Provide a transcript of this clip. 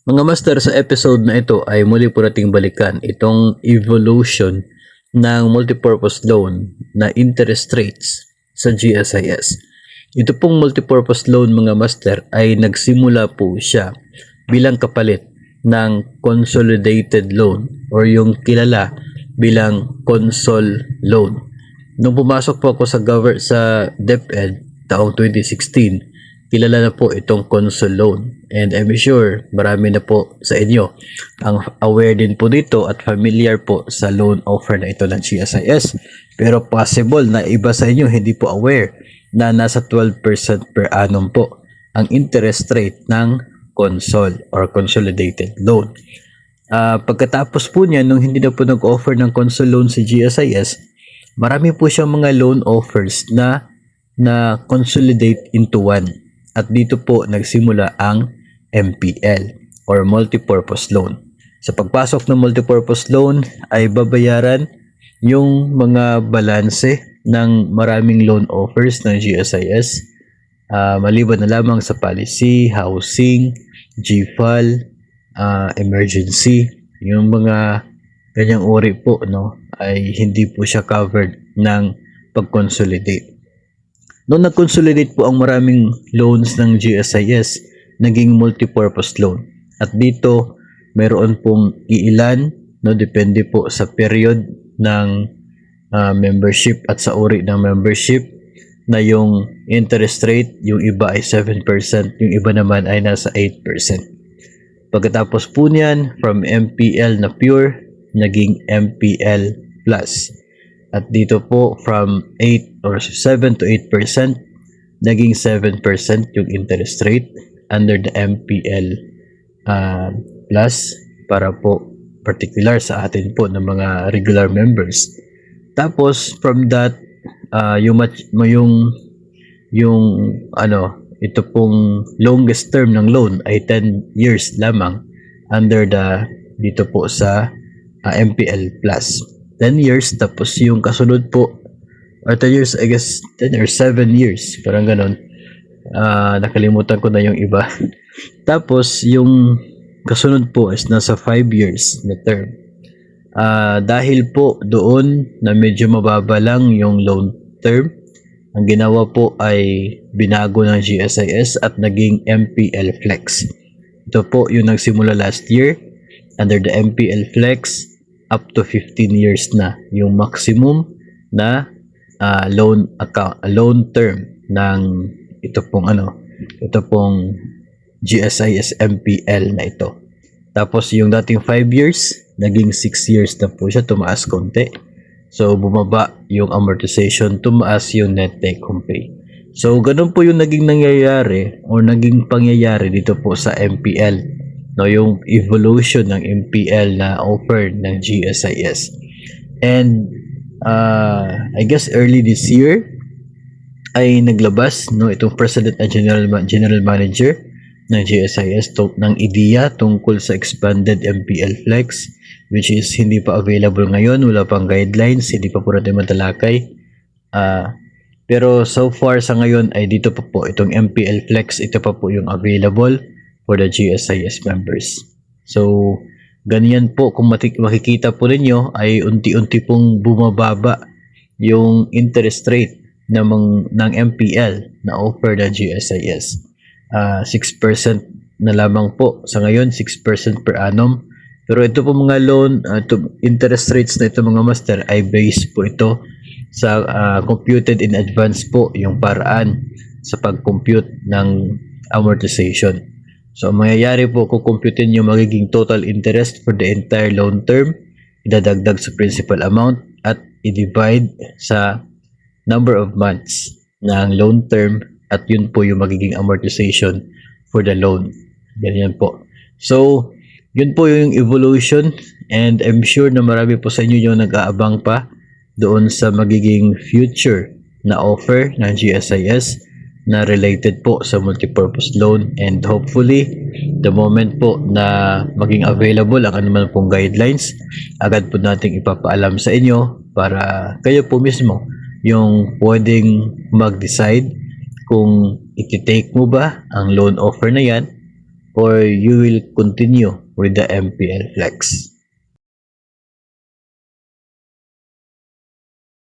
Mga master, sa episode na ito ay muli po nating balikan itong evolution ng multipurpose loan na interest rates sa GSIS. Ito pong multipurpose loan mga master ay nagsimula po siya bilang kapalit ng consolidated loan or yung kilala bilang consol loan. Nung pumasok po ako sa DepEd taong 2016, kilala na po itong console loan, and I'm sure marami na po sa inyo ang aware din po dito at familiar po sa loan offer na ito ng GSIS. Pero possible na iba sa inyo hindi po aware na nasa 12% per annum po ang interest rate ng console or consolidated loan. Pagkatapos po niya, nung hindi na po nag-offer ng console loan si GSIS, marami po siyang mga loan offers na consolidate into one. At dito po nagsimula ang MPL or multipurpose loan. Sa pagpasok ng multipurpose loan ay babayaran yung mga balanse ng maraming loan offers ng GSIS, maliban na lamang sa policy, housing, GFAL, emergency. Yung mga ganyang uri po ay hindi po siya covered ng pag-consolidate. Noong nag-consolidate po ang maraming loans ng GSIS, naging multipurpose loan. At dito, meron pong iilan, depende po sa period ng membership at sa uri ng membership, na yung interest rate, yung iba ay 7%, yung iba naman ay nasa 8%. Pagkatapos po niyan, from MPL na pure, naging MPL plus. At dito po from 8 or 7 to 8%, naging 7% yung interest rate under the MPL plus para po particular sa atin po ng mga regular members. Tapos from that, ito pong longest term ng loan ay 10 years lamang under dito po sa MPL plus. 10 years, tapos yung kasunod po, or 10 years, I guess, 10 or 7 years, parang ganon. Nakalimutan ko na yung iba. Tapos, yung kasunod po is nasa 5 years na term. Dahil po doon na medyo mababa lang yung loan term, ang ginawa po ay binago ng GSIS at naging MPL Flex. Ito po yung nagsimula last year under the MPL Flex. Up to 15 years na yung maximum na loan term ng ito pong GSIS MPL na ito. Tapos yung dating 5 years, naging 6 years na po siya, tumaas konti. So bumaba yung amortization, tumaas yung net take home pay. So ganun po yung naging nangyayari or naging pangyayari dito po sa MPL. Yung evolution ng MPL na offer ng GSIS. And I guess early this year ay naglabas itong President at General Manager ng GSIS ng ideya tungkol sa expanded MPL Flex, which is hindi pa available ngayon, wala pang guidelines, hindi pa po natin matalakay. Pero so far sa ngayon ay dito pa po itong MPL Flex, ito pa po yung available for the GSIS members. So, ganyan po, kung makikita po ninyo ay unti-unti pong bumababa yung interest rate ng MPL na offer ng GSIS. 6% na lamang po sa ngayon, 6% per annum. Pero ito po mga loan, interest rates na ito mga master ay based po ito sa computed in advance po yung paraan sa pag-compute ng amortization. So, ang mangyayari po, kukumputin yung magiging total interest for the entire loan term, idadagdag sa principal amount, at i-divide sa number of months ng loan term, at yun po yung magiging amortization for the loan. Ganyan po. So, yun po yung evolution, and I'm sure na marami po sa inyo yung nag-aabang pa doon sa magiging future na offer ng GSIS na related po sa multipurpose loan, and hopefully the moment po na maging available ang anuman pong guidelines, agad po nating ipapaalam sa inyo para kayo po mismo yung pwedeng mag-decide kung iti-take mo ba ang loan offer na yan or you will continue with the MPL Flex?